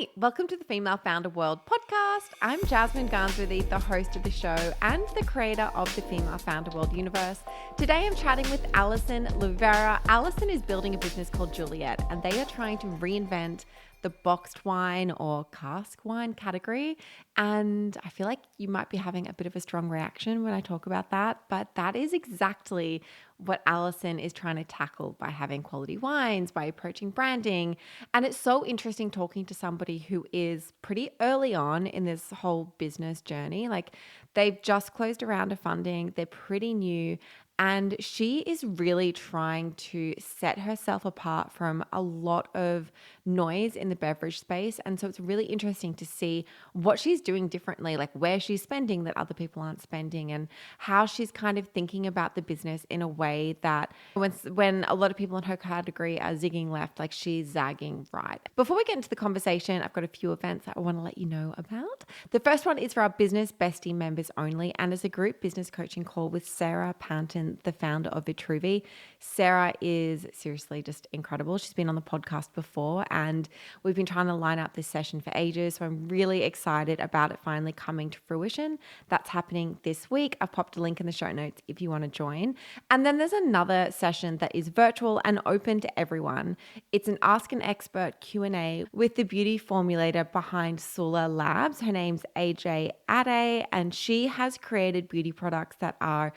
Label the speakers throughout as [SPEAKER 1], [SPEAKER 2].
[SPEAKER 1] Hey, welcome to the Female Founder World podcast. I'm Jasmine Garnsworthy, the host of the show and the creator of the Female Founder World universe. Today I'm chatting with Allison Luvera. Allison is building a business called Juliet, and they are trying to reinvent the boxed wine or cask wine category. And I feel like you might be having a bit of a strong reaction when I talk about that, but that is exactly what Allison is trying to tackle by having quality wines, by approaching branding. And it's so interesting talking to somebody who is pretty early on in this whole business journey. Like they've just closed a round of funding, they're pretty new. And she is really trying to set herself apart from a lot of noise in the beverage space. And so it's really interesting to see what she's doing differently, like where she's spending that other people aren't spending, and how she's kind of thinking about the business in a way that when a lot of people in her category are zigging left, like she's zagging right. Before we get into the conversation, I've got a few events that I want to let you know about. The first one is for our business bestie members only, and is a group business coaching call with Sarah Panton, the founder of Vitruvi. Sarah is seriously just incredible. She's been on the podcast before, and we've been trying to line up this session for ages. So I'm really excited about it finally coming to fruition. That's happening this week. I've popped a link in the show notes if you want to join. And then there's another session that is virtual and open to everyone. It's an Ask an Expert Q&A with the beauty formulator behind Sula Labs. Her name's AJ Ade, and she has created beauty products that are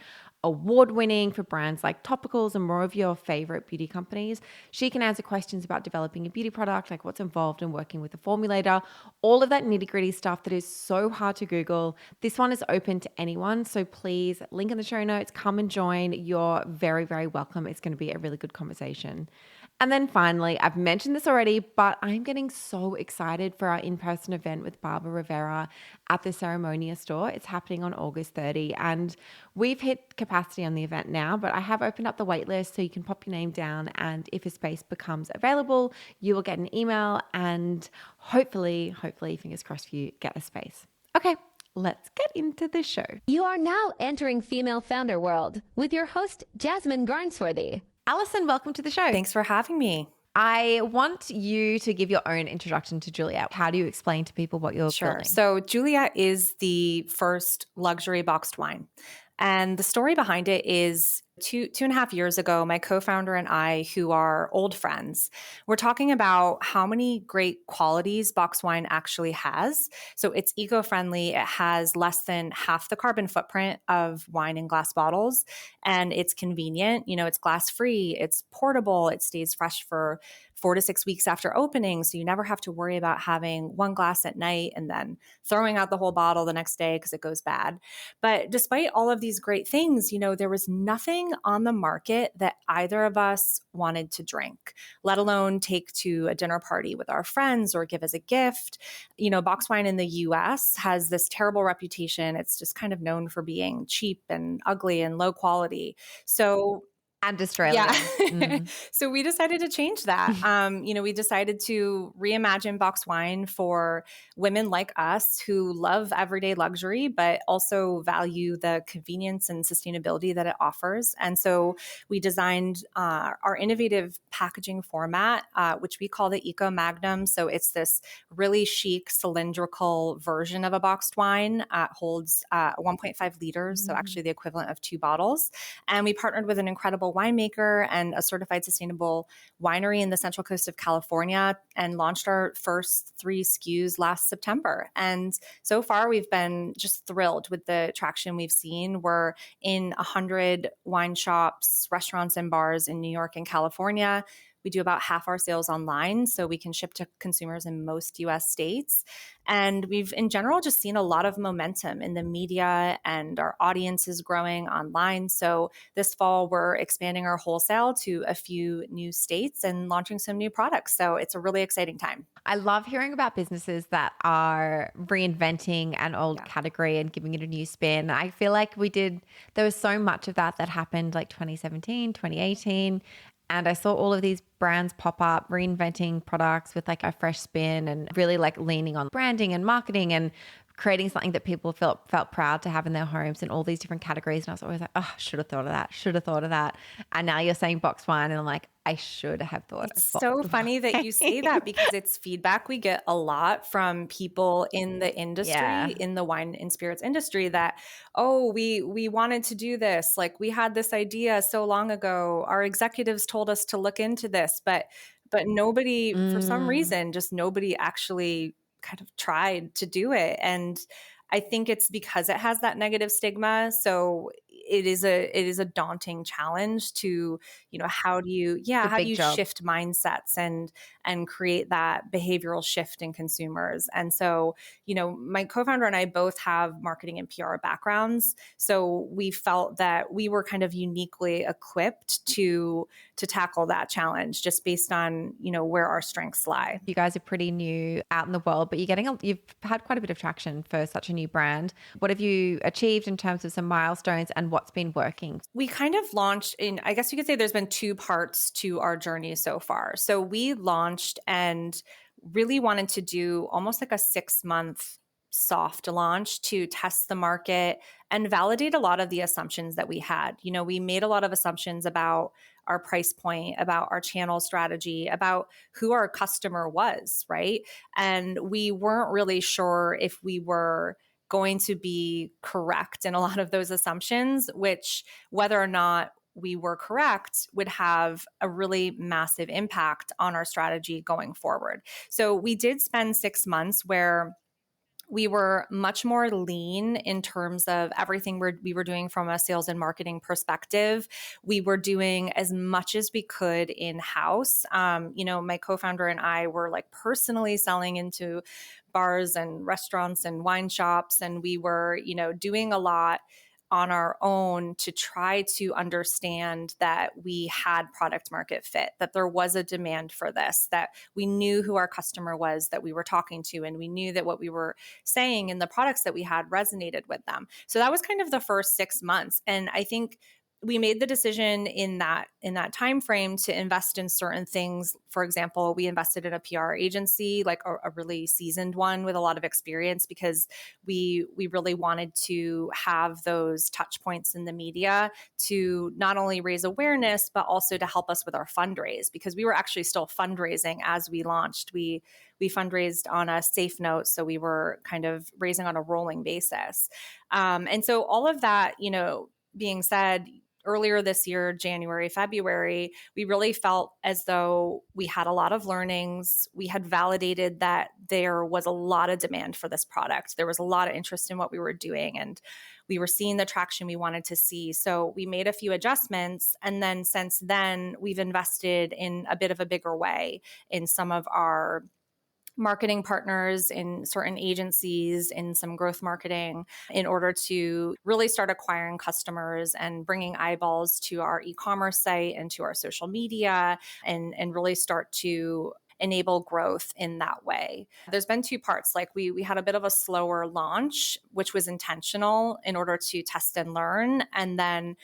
[SPEAKER 1] award-winning for brands like Topicals and more of your favorite beauty companies. She can answer questions about developing a beauty product, like what's involved in working with a formulator, all of that nitty-gritty stuff that is so hard to Google. This one is open to anyone, so please, link in the show notes, come and join. You're very, very welcome. It's going to be a really good conversation. And then finally, I've mentioned this already, but I'm getting so excited for our in-person event with Barbara Rivera at the Ceremonia store. It's happening on August 30, and we've hit capacity on the event now, but I have opened up the wait list so you can pop your name down, and if a space becomes available, you will get an email and hopefully, fingers crossed for you, get a space. Okay, let's get into the show.
[SPEAKER 2] You are now entering Female Founder World with your host, Jasmine Garnsworthy.
[SPEAKER 1] Allison, welcome to the show.
[SPEAKER 3] Thanks for having me.
[SPEAKER 1] I want you to give your own introduction to Juliet. How do you explain to people what you're building?
[SPEAKER 3] So Juliet is the first luxury boxed wine. And the story behind it is two and a half years ago, my co-founder and I, who are old friends, were talking about how many great qualities boxed wine actually has. So it's eco-friendly. It has less than half the carbon footprint of wine in glass bottles. And it's convenient. You know, it's glass-free. It's portable. It stays fresh for 4 to 6 weeks after opening. So you never have to worry about having one glass at night and then throwing out the whole bottle the next day because it goes bad. But despite all of these great things, you know, there was nothing on the market that either of us wanted to drink, let alone take to a dinner party with our friends or give as a gift. You know, boxed wine in the US has this terrible reputation. It's just kind of known for being cheap and ugly and low quality. So
[SPEAKER 1] and Australia.
[SPEAKER 3] Yeah. So we decided to change that. We decided to reimagine boxed wine for women like us who love everyday luxury, but also value the convenience and sustainability that it offers. And so we designed our innovative packaging format, which we call the Eco Magnum. So it's this really chic cylindrical version of a boxed wine. Holds 1.5 liters, so actually the equivalent of 2 bottles. And we partnered with an incredible winemaker and a certified sustainable winery in the Central Coast of California and launched our first 3 SKUs last September. And so far we've been just thrilled with the traction we've seen. We're in 100 wine shops, restaurants, and bars in New York and California. We do about half our sales online, so we can ship to consumers in most US states. And we've, in general, just seen a lot of momentum in the media, and our audience is growing online. So this fall, we're expanding our wholesale to a few new states and launching some new products. So it's a really exciting time.
[SPEAKER 1] I love hearing about businesses that are reinventing an old category and giving it a new spin. I feel like there was so much of that happened like 2017, 2018. And I saw all of these brands pop up, reinventing products with like a fresh spin and really like leaning on branding and marketing and creating something that people felt proud to have in their homes in all these different categories. And I was always like, oh, should have thought of that. Should have thought of that. And now you're saying box wine, and I'm like, I should have thought
[SPEAKER 3] It's
[SPEAKER 1] of
[SPEAKER 3] so
[SPEAKER 1] box
[SPEAKER 3] funny that you say that because it's feedback we get a lot from people in the industry, in the wine and spirits industry that, oh, we wanted to do this. Like we had this idea so long ago. Our executives told us to look into this, but nobody, for some reason, just nobody actually kind of tried to do it. And I think it's because it has that negative stigma. So it is a daunting challenge to, how do you shift mindsets and create that behavioral shift in consumers. And so, my co-founder and I both have marketing and PR backgrounds. So we felt that we were kind of uniquely equipped to tackle that challenge just based on, where our strengths lie.
[SPEAKER 1] You guys are pretty new out in the world, but you've had quite a bit of traction for such a new brand. What have you achieved in terms of some milestones and what's been working?
[SPEAKER 3] We kind of launched I guess you could say there's been two parts to our journey so far. So we launched and really wanted to do almost like a 6-month soft launch to test the market and validate a lot of the assumptions that we had. We made a lot of assumptions about our price point, about our channel strategy, about who our customer was, right? And we weren't really sure if we were going to be correct in a lot of those assumptions, which whether or not we were correct would have a really massive impact on our strategy going forward. So we did spend 6 months where we were much more lean in terms of everything we were doing from a sales and marketing perspective. We were doing as much as we could in-house. My co-founder and I were like personally selling into bars and restaurants and wine shops. And we were, doing a lot on our own to try to understand that we had product market fit, that there was a demand for this, that we knew who our customer was that we were talking to, and we knew that what we were saying and the products that we had resonated with them. So that was kind of the first 6 months. And I think we made the decision in that time frame to invest in certain things. For example, we invested in a PR agency, like a really seasoned one with a lot of experience, because we really wanted to have those touch points in the media to not only raise awareness, but also to help us with our fundraise, because we were actually still fundraising as we launched. We fundraised on a safe note, so we were kind of raising on a rolling basis. And so all of that, being said, earlier this year, January, February, we really felt as though we had a lot of learnings. We had validated that there was a lot of demand for this product. There was a lot of interest in what we were doing, and we were seeing the traction we wanted to see. So we made a few adjustments. And then since then, we've invested in a bit of a bigger way in some of our marketing partners, in certain agencies, in some growth marketing, in order to really start acquiring customers and bringing eyeballs to our e-commerce site and to our social media, and really start to enable growth in that way. There's been two parts. Like we had a bit of a slower launch, which was intentional in order to test and learn. And then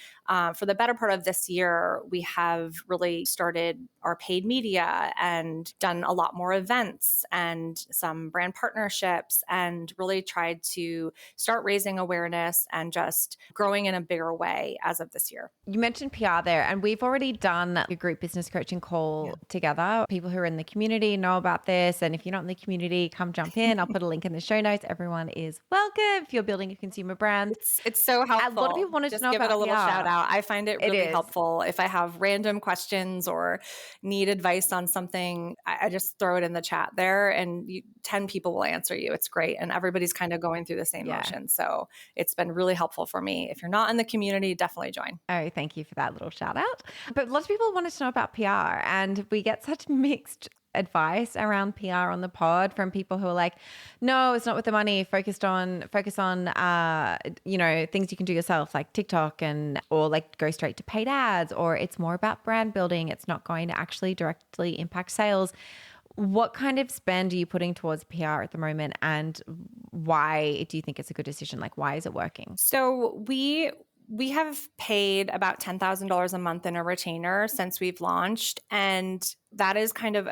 [SPEAKER 3] for the better part of this year, we have really started our paid media and done a lot more events and some brand partnerships, and really tried to start raising awareness and just growing in a bigger way as of this year.
[SPEAKER 1] You mentioned PR there, and we've already done a group business coaching call together. People who are in the community know about this. And if you're not in the community, come jump in. I'll put a link in the show notes. Everyone is welcome if you're building a consumer brand.
[SPEAKER 3] It's so helpful.
[SPEAKER 1] A lot of people wanted to know
[SPEAKER 3] give
[SPEAKER 1] about
[SPEAKER 3] it a little
[SPEAKER 1] PR.
[SPEAKER 3] shout out. I find it really helpful. If I have random questions or need advice on something, I just throw it in the chat there, and 10 people will answer you. It's great. And everybody's kind of going through the same motion. So it's been really helpful for me. If you're not in the community, definitely join.
[SPEAKER 1] Oh, thank you for that little shout out. But lots of people wanted to know about PR, and we get such mixed advice around PR on the pod from people who are like, no, it's not with the money. Focus on things you can do yourself, like TikTok, or like go straight to paid ads, or it's more about brand building. It's not going to actually directly impact sales. What kind of spend are you putting towards PR at the moment, and why do you think it's a good decision? Like, why is it working?
[SPEAKER 3] So we have paid about $10,000 a month in a retainer since we've launched. And that is kind of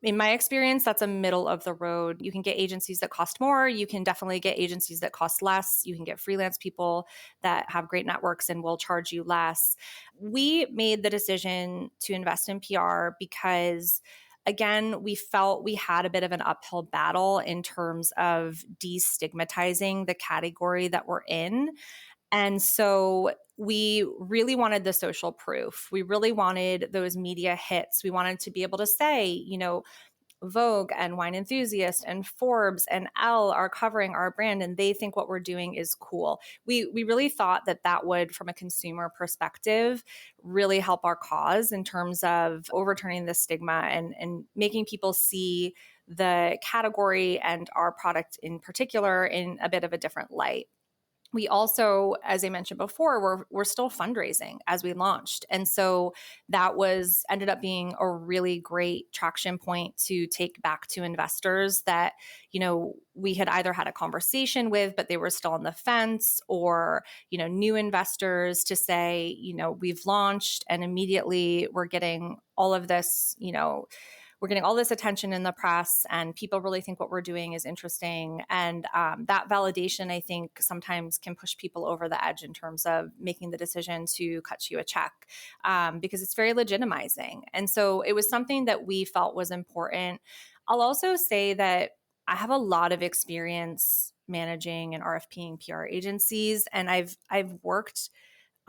[SPEAKER 3] In my experience, that's a middle of the road. You can get agencies that cost more. You can definitely get agencies that cost less. You can get freelance people that have great networks and will charge you less. We made the decision to invest in PR because, again, we felt we had a bit of an uphill battle in terms of destigmatizing the category that we're in. And so we really wanted the social proof. We really wanted those media hits. We wanted to be able to say, Vogue and Wine Enthusiast and Forbes and Elle are covering our brand and they think what we're doing is cool. We really thought that would, from a consumer perspective, really help our cause in terms of overturning the stigma and making people see the category and our product in particular in a bit of a different light. We also, as I mentioned before, we're still fundraising as we launched. And so that ended up being a really great traction point to take back to investors that, we had either had a conversation with, but they were still on the fence, or, new investors to say, we've launched and immediately we're getting all of this, we're getting all this attention in the press and people really think what we're doing is interesting. And that validation, I think, sometimes can push people over the edge in terms of making the decision to cut you a check because it's very legitimizing. And so it was something that we felt was important. I'll also say that I have a lot of experience managing and RFPing PR agencies, and I've worked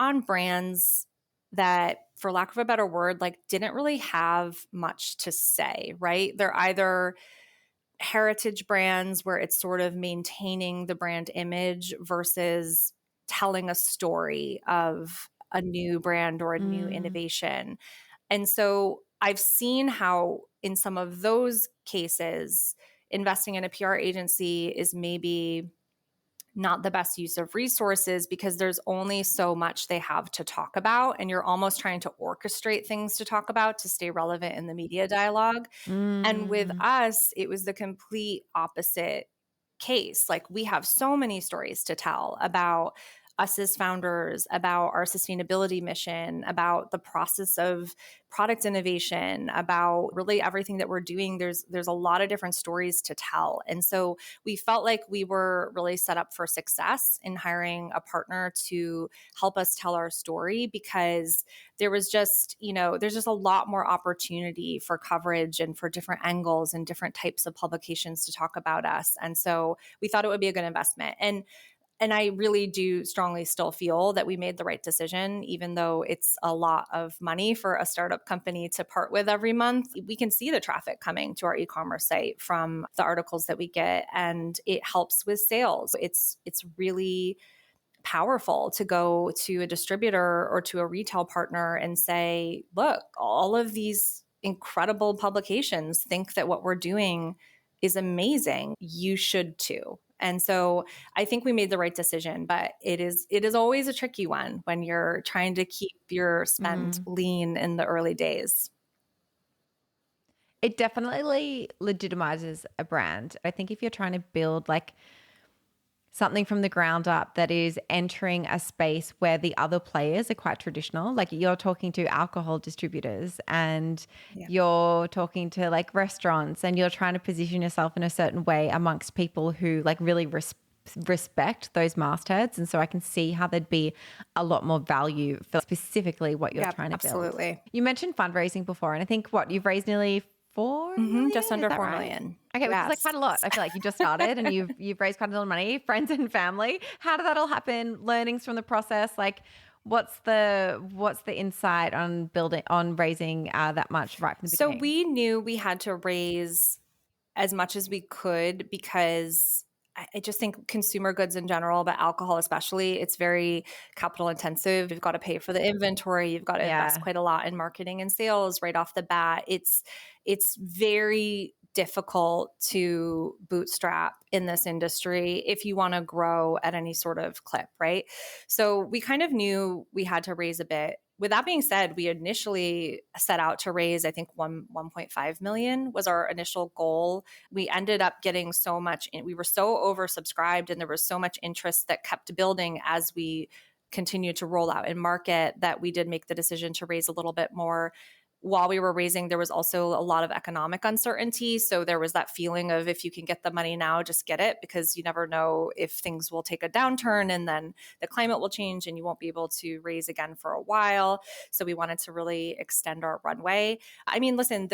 [SPEAKER 3] on brands that, for lack of a better word, didn't really have much to say, right? They're either heritage brands where it's sort of maintaining the brand image versus telling a story of a new brand or a new innovation. And so I've seen how in some of those cases, investing in a PR agency is maybe not the best use of resources because there's only so much they have to talk about. And you're almost trying to orchestrate things to talk about to stay relevant in the media dialogue. And with us, it was the complete opposite case. We have so many stories to tell about us as founders, about our sustainability mission, about the process of product innovation, about really everything that we're doing. There's a lot of different stories to tell. And so we felt like we were really set up for success in hiring a partner to help us tell our story because there was just, there's just a lot more opportunity for coverage and for different angles and different types of publications to talk about us. And so we thought it would be a good investment. And I really do strongly still feel that we made the right decision, even though it's a lot of money for a startup company to part with every month. We can see the traffic coming to our e-commerce site from the articles that we get, and it helps with sales. It's really powerful to go to a distributor or to a retail partner and say, look, all of these incredible publications think that what we're doing is amazing. You should too. And so I think we made the right decision, but it is always a tricky one when you're trying to keep your spend lean in the early days.
[SPEAKER 1] It definitely legitimizes a brand. I think if you're trying to build something from the ground up that is entering a space where the other players are quite traditional, you're talking to alcohol distributors and you're talking to restaurants and you're trying to position yourself in a certain way amongst people who really respect those mastheads. And so I can see how there'd be a lot more value for specifically what you're trying to build.
[SPEAKER 3] Absolutely.
[SPEAKER 1] You mentioned fundraising before, and I think you've raised nearly 4 million?
[SPEAKER 3] Just under 4
[SPEAKER 1] right?
[SPEAKER 3] million.
[SPEAKER 1] Okay, which is quite a lot. I feel like you just started and you've raised quite a lot of money, friends and family. How did that all happen? Learnings from the process, what's the insight on raising that much right from the beginning?
[SPEAKER 3] So we knew we had to raise as much as we could because I just think consumer goods in general, but alcohol especially, it's very capital intensive. You've got to pay for the inventory. You've got to invest quite a lot in marketing and sales right off the bat. It's very difficult to bootstrap in this industry if you want to grow at any sort of clip, right? So we kind of knew we had to raise a bit. With that being said, we initially set out to raise, I think 1.5 million was our initial goal. We ended up getting so much, we were so oversubscribed and there was so much interest that kept building as we continued to roll out and market that we did make the decision to raise a little bit more. while we were raising, there was also a lot of economic uncertainty. So there was that feeling of, if you can get the money now, just get it, because you never know if things will take a downturn and then the climate will change and you won't be able to raise again for a while. So we wanted to really extend our runway. I mean, listen,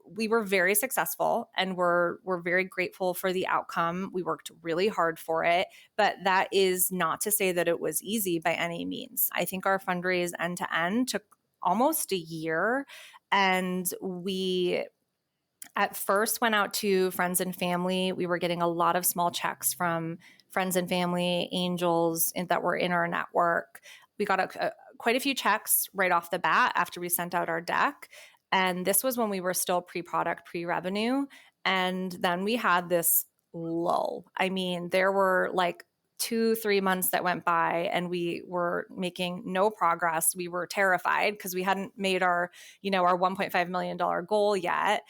[SPEAKER 3] we were very successful and we're very grateful for the outcome. We worked really hard for it, but that is not to say that it was easy by any means. I think our fundraise end to end took almost a year. And we at first went out to friends and family. We were getting a lot of small checks from friends and family, angels that were in our network. We got quite a few checks right off the bat after we sent out our deck. And this was when we were still pre-product, pre-revenue. And then we had this lull. I mean, there were like 2-3 months that went by and we were making no progress. We were terrified because we hadn't made our $1.5 million goal yet.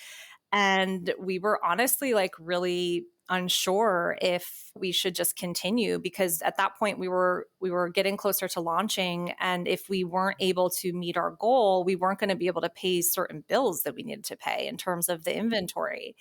[SPEAKER 3] And we were honestly like really unsure if we should just continue, because at that point we were getting closer to launching, and if we weren't able to meet our goal, we weren't going to be able to pay certain bills that we needed to pay in terms of the inventory.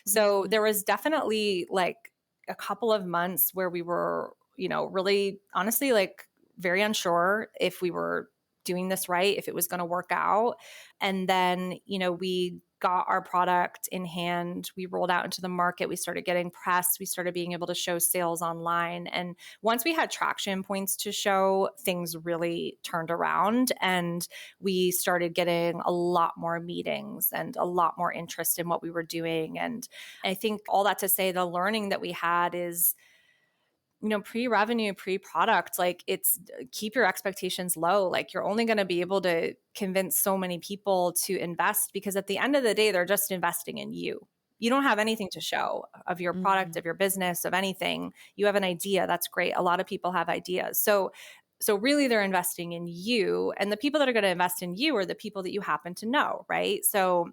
[SPEAKER 3] So there was definitely like a couple of months where we were, really honestly like very unsure if we were doing this right, if it was going to work out. And then, we got our product in hand. We rolled out into the market. We started getting press. We started being able to show sales online. And once we had traction points to show, things really turned around and we started getting a lot more meetings and a lot more interest in what we were doing. And I think all that to say, the learning that we had is, pre-revenue, pre-product, like it's keep your expectations low. Like you're only going to be able to convince so many people to invest, because at the end of the day, they're just investing in you. You don't have anything to show of your product, of your business, of anything. You have an idea. That's great. A lot of people have ideas. So really they're investing in you, and the people that are going to invest in you are the people that you happen to know, right? So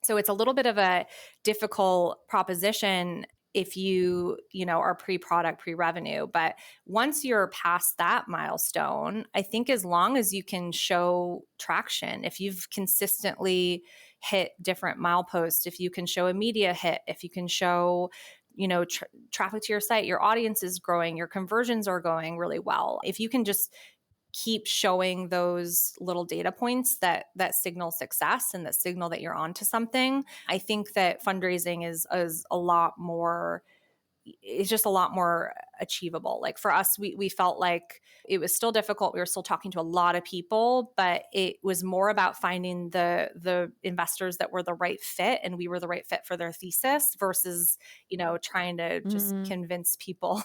[SPEAKER 3] it's a little bit of a difficult proposition if you are pre-product, pre-revenue. But once you're past that milestone, I think as long as you can show traction, if you've consistently hit different mileposts, if you can show a media hit, if you can show traffic to your site, your audience is growing, your conversions are going really well. If you can just keep showing those little data points that signal success and that signal that you're onto something, I think that fundraising is a lot more, it's just a lot more achievable. Like for us, we felt like it was still difficult. We were still talking to a lot of people, but it was more about finding the investors that were the right fit and we were the right fit for their thesis versus, trying to just convince people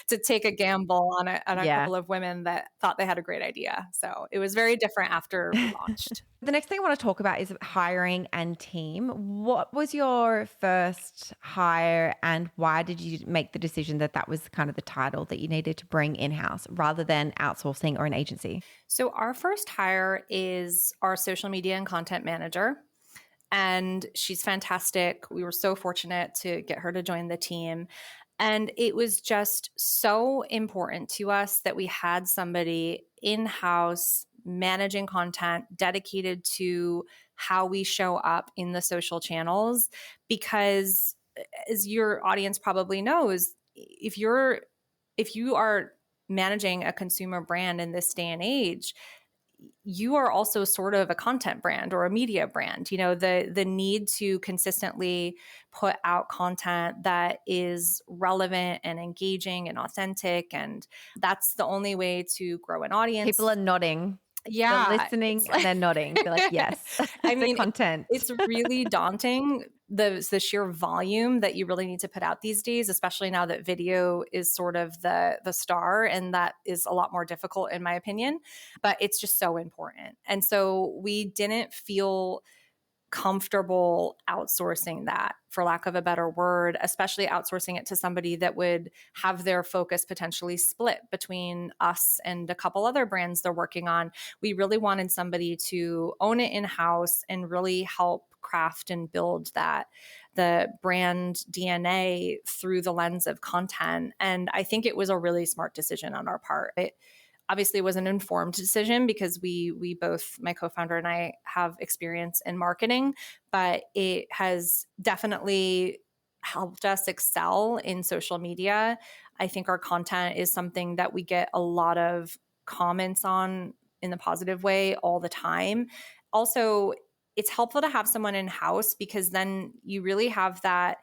[SPEAKER 3] to take a gamble on a couple of women that thought they had a great idea. So it was very different after we launched.
[SPEAKER 1] The next thing I want to talk about is hiring and team. What was your first hire and why did you make the decision that was kind of the title that you needed to bring in-house rather than outsourcing or an agency?
[SPEAKER 3] So our first hire is our social media and content manager. And she's fantastic. We were so fortunate to get her to join the team. And it was just so important to us that we had somebody in-house managing content dedicated to how we show up in the social channels. Because as your audience probably knows, if you are managing a consumer brand in this day and age, you are also sort of a content brand or a media brand. The need to consistently put out content that is relevant and engaging and authentic. And that's the only way to grow an audience.
[SPEAKER 1] People are nodding.
[SPEAKER 3] Yeah.
[SPEAKER 1] They're listening and they're nodding. They're like, yes.
[SPEAKER 3] I mean,
[SPEAKER 1] the content.
[SPEAKER 3] It's really daunting, the sheer volume that you really need to put out these days, especially now that video is sort of the star. And that is a lot more difficult in my opinion, but it's just so important. And so we didn't feel comfortable outsourcing that, for lack of a better word, especially outsourcing it to somebody that would have their focus potentially split between us and a couple other brands they're working on. We really wanted somebody to own it in-house and really help craft and build the brand DNA through the lens of content. And I think it was a really smart decision on our part. obviously it was an informed decision because we both, my co-founder and I, have experience in marketing, but it has definitely helped us excel in social media. I think our content is something that we get a lot of comments on in the positive way all the time. Also, it's helpful to have someone in house because then you really have that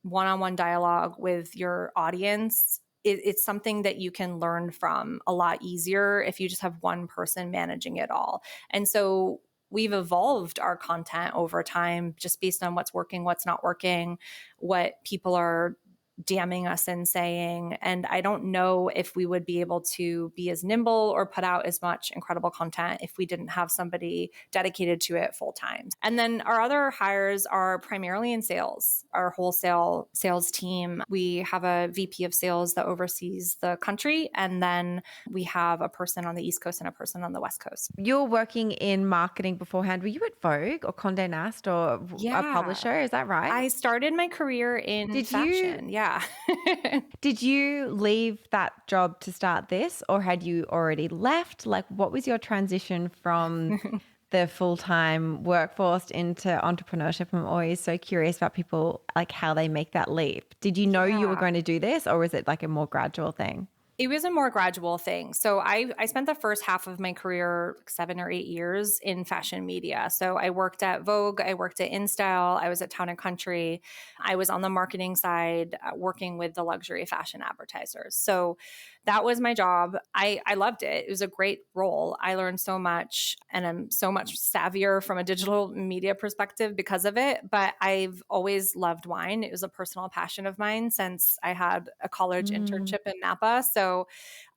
[SPEAKER 3] one-on-one dialogue with your audience. It's something that you can learn from a lot easier if you just have one person managing it all. And so we've evolved our content over time just based on what's working, what's not working, what people are DMing us and saying. And I don't know if we would be able to be as nimble or put out as much incredible content if we didn't have somebody dedicated to it full time. And then our other hires are primarily in sales, our wholesale sales team. We have a VP of sales that oversees the country. And then we have a person on the East Coast and a person on the West Coast.
[SPEAKER 1] You're working in marketing beforehand. Were you at Vogue or Condé Nast or a publisher? Is that right?
[SPEAKER 3] I started my career in fashion. Yeah.
[SPEAKER 1] Did you leave that job to start this, or had you already left? Like, what was your transition from the full-time workforce into entrepreneurship? I'm always so curious about people, like how they make that leap. Did you know you were going to do this, or was it like a more gradual thing?
[SPEAKER 3] It was a more gradual thing. So I spent the first half of my career, 7 or 8 years, in fashion media. So I worked at Vogue, I worked at InStyle, I was at Town & Country. I was on the marketing side, working with the luxury fashion advertisers. So that was my job. I loved it. It was a great role. I learned so much, and I'm so much savvier from a digital media perspective because of it. But I've always loved wine. It was a personal passion of mine since I had a college internship in Napa. So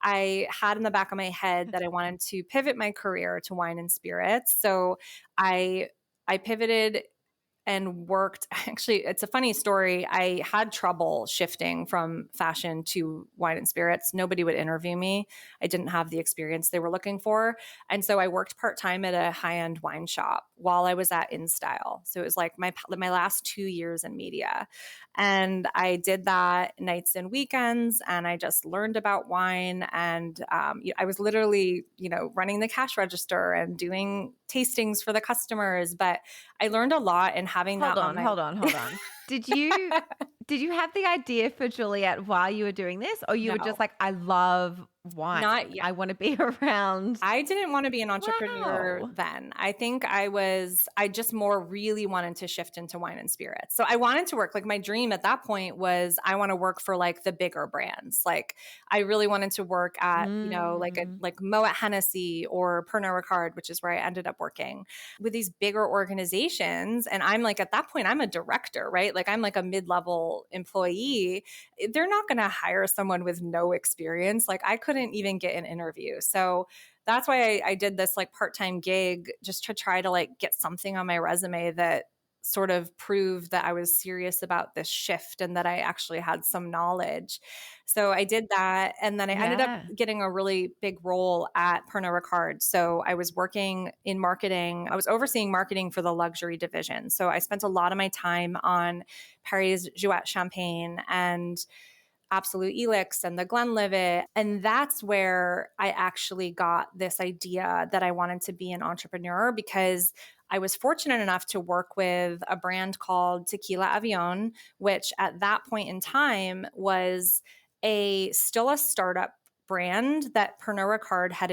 [SPEAKER 3] I had in the back of my head that I wanted to pivot my career to wine and spirits. So I pivoted and worked. Actually, it's a funny story. I had trouble shifting from fashion to wine and spirits. Nobody would interview me. I didn't have the experience they were looking for. And so I worked part-time at a high-end wine shop while I was at InStyle. So it was like my last 2 years in media. And I did that nights and weekends, and I just learned about wine. And I was literally, running the cash register and doing tastings for the customers. But I learned a lot in having that.
[SPEAKER 1] Hold on. Did you have the idea for Juliet while you were doing this, or you were just like, I love wine.
[SPEAKER 3] Not yet.
[SPEAKER 1] I want to be around.
[SPEAKER 3] I didn't want to be an entrepreneur then. I think I just more really wanted to shift into wine and spirits. So I wanted to work, like my dream at that point was I want to work for like the bigger brands. Like I really wanted to work at, like Moet Hennessy or Pernod Ricard, which is where I ended up working with these bigger organizations. And I'm like, at that point, I'm a director, right? Like I'm like a mid-level employee. They're not going to hire someone with no experience. Like I couldn't even get an interview. So that's why I did this like part-time gig, just to try to like get something on my resume that sort of proved that I was serious about this shift and that I actually had some knowledge. So I did that. And then I ended up getting a really big role at Pernod Ricard. So I was working in marketing. I was overseeing marketing for the luxury division. So I spent a lot of my time on Paris Jouet Champagne and Absolute Elix and the Glenlivet. And that's where I actually got this idea that I wanted to be an entrepreneur, because I was fortunate enough to work with a brand called Tequila Avion, which at that point in time was still a startup brand that Pernod Ricard had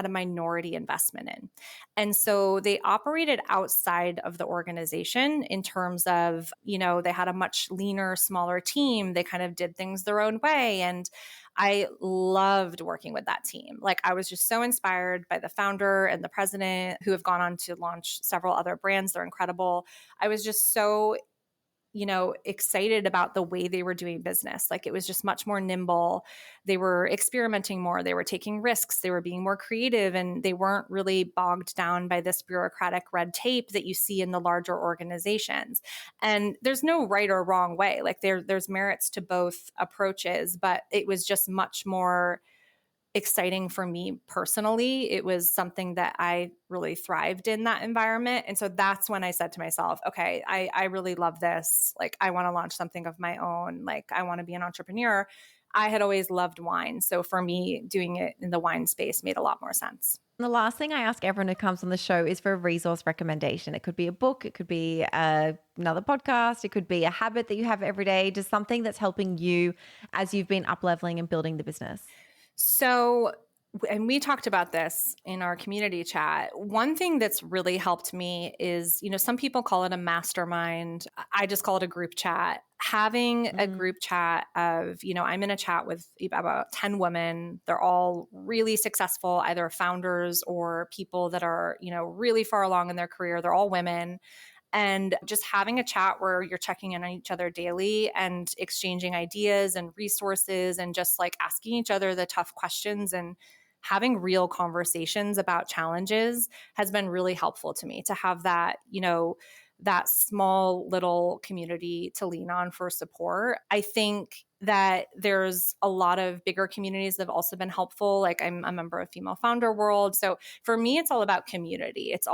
[SPEAKER 3] a minority investment in. And so they operated outside of the organization in terms of, they had a much leaner, smaller team. They kind of did things their own way. And I loved working with that team. Like I was just so inspired by the founder and the president, who have gone on to launch several other brands. They're incredible. I was just so excited about the way they were doing business. Like it was just much more nimble. They were experimenting more. They were taking risks. They were being more creative, and they weren't really bogged down by this bureaucratic red tape that you see in the larger organizations. And there's no right or wrong way. Like there's merits to both approaches, but it was just much more exciting for me personally. It was something that I really thrived in that environment. And so that's when I said to myself, okay, I really love this. Like I want to launch something of my own. Like I want to be an entrepreneur. I had always loved wine. So for me, doing it in the wine space made a lot more sense.
[SPEAKER 1] The last thing I ask everyone who comes on the show is for a resource recommendation. It could be a book, it could be another podcast, it could be a habit that you have every day, just something that's helping you as you've been up-leveling and building the business.
[SPEAKER 3] So, and we talked about this in our community chat. One thing that's really helped me is, some people call it a mastermind. I just call it a group chat. Having a group chat of, I'm in a chat with about 10 women. They're all really successful, either founders or people that are, really far along in their career. They're all women. And just having a chat where you're checking in on each other daily and exchanging ideas and resources and just like asking each other the tough questions and having real conversations about challenges has been really helpful to me to have that, that small little community to lean on for support. I think that there's a lot of bigger communities that have also been helpful. Like I'm a member of Female Founder World. So for me, it's all about community. It's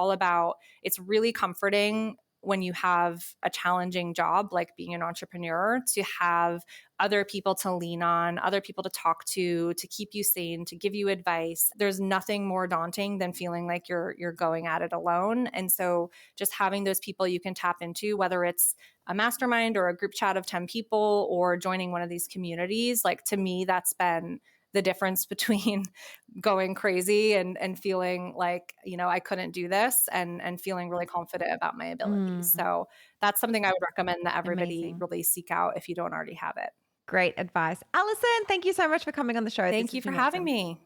[SPEAKER 3] really comforting when you have a challenging job, like being an entrepreneur, to have other people to lean on, other people to talk to keep you sane, to give you advice. There's nothing more daunting than feeling like you're going at it alone. And so just having those people you can tap into, whether it's a mastermind or a group chat of 10 people or joining one of these communities, like to me, that's been the difference between going crazy and feeling like, I couldn't do this and feeling really confident about my abilities. So that's something I would recommend that everybody really seek out if you don't already have it.
[SPEAKER 1] Great advice. Allison, thank you so much for coming on the show.
[SPEAKER 3] Thank you for having me.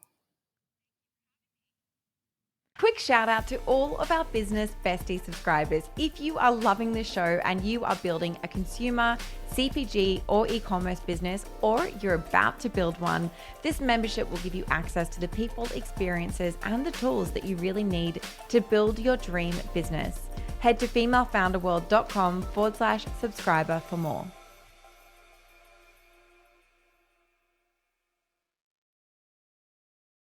[SPEAKER 1] Quick shout out to all of our Business Bestie subscribers. If you are loving this show and you are building a consumer, CPG, or e-commerce business, or you're about to build one, this membership will give you access to the people, experiences, and the tools that you really need to build your dream business. Head to femalefounderworld.com/subscriber for more.